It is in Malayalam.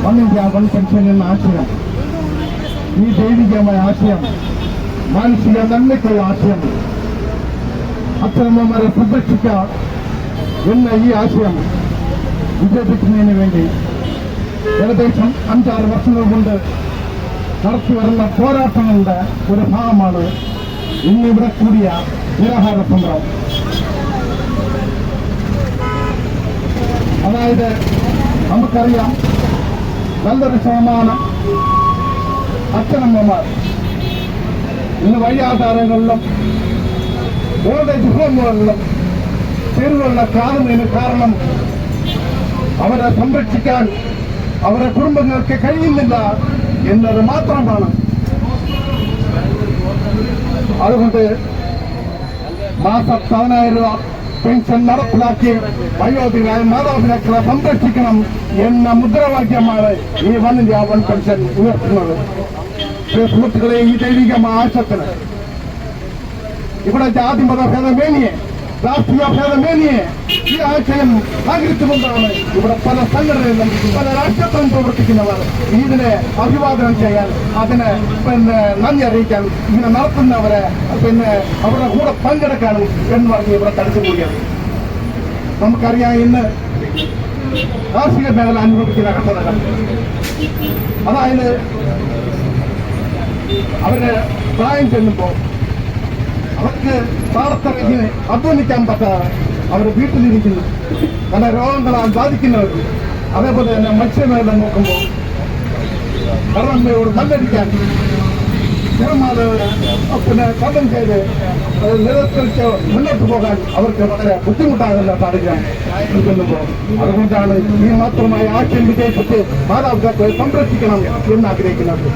വന്യജീവൻ പെൻഷൻ എന്ന ആശയം, ഈ ദൈവികമായ ആശയം, മാനുഷിക നന്മയ്ക്കുള്ള ആശയം, അച്ഛനമ്മമാരെ സംരക്ഷിക്കുക എന്ന ഈ ആശയം വിജയിപ്പിക്കുന്നതിന് വേണ്ടി ഏകദേശം 5-6 വർഷങ്ങൾ കൊണ്ട് നടത്തിവരുന്ന പോരാട്ടങ്ങളുടെ ഒരു ഭാഗമാണ് ഇന്നിവിടെ കൂടിയ നിരാഹാര സമരം. അതായത് നമുക്കറിയാം, നല്ലൊരു ശതമാനം അച്ഛനമ്മമാർ ഇന്ന് വഴിയാധാരങ്ങളിലും ഓൾഡ് ഏജ് ഹോമുകളിലും തെരുവുകളിൽ കാണുന്നതിന് കാരണം അവരെ സംരക്ഷിക്കാൻ അവരുടെ കുടുംബങ്ങൾക്ക് കഴിയുന്നില്ല എന്നത് മാത്രമാണ്. അതുകൊണ്ട് മാസം 10,000 രൂപ പെൻഷൻ നടപ്പിലാക്കി വയോധികരായ മാതാപിതാക്കളെ സംരക്ഷിക്കണം എന്ന മുദ്രാവാക്യമാണ് ഈ വന്യജീവൻ പെൻഷൻ ഉയർത്തുന്നത്. സുഹൃത്തുക്കളെ, ഈ ദൈവികമായ ആശയത്തിന് ഇവിടെ ജാതി മത ഭേദമേനിയെ, രാഷ്ട്രീയ ഭേദമേനിയെ ഈ ആശയം ആഗ്രഹിച്ചുകൊണ്ടാണ് ഇവിടെ പല സംഘടനകളിലും പല രാഷ്ട്രീയത്തിലും പ്രവർത്തിക്കുന്നവർ ഇതിനെ അഭിവാദനം ചെയ്യാൻ, അതിനെ നന്ദി അറിയിക്കാൻ, ഇങ്ങനെ നടത്തുന്നവരെ അവരുടെ കൂടെ പങ്കെടുക്കാനും എന്ന് പറഞ്ഞ് ഇവിടെ തടുത്തുകൂടിയത്. നമുക്കറിയാം, ഇന്ന് കാർഷിക മേഖല അനുഭവിക്കുന്ന കർഷകർ, അതായത് അവരുടെ പ്രായം ചെല്ലുമ്പോൾ അവർക്ക് പാടത്തിറങ്ങി അധ്വാനിക്കാൻ പറ്റാതെ അവർ വീട്ടിലിരിക്കുന്നു. പല രോഗങ്ങളാൽ ബാധിക്കുന്നവർ. അതേപോലെ തന്നെ മത്സ്യമേഖല നോക്കുമ്പോൾ കടമയോട് കല്ലടിക്കാൻ കടം ചെയ്ത് നിലനിർത്തി മുന്നോട്ട് പോകാൻ അവർക്ക് വളരെ ബുദ്ധിമുട്ടാകുന്ന സാഹചര്യം നിൽക്കുമ്പോൾ, അതുകൊണ്ടാണ് ഈ മാത്രമായ ആശയം വിജയിപ്പിച്ച് മാതാപിതാക്കളെ സംരക്ഷിക്കണം എന്ന് ആഗ്രഹിക്കുന്നത്.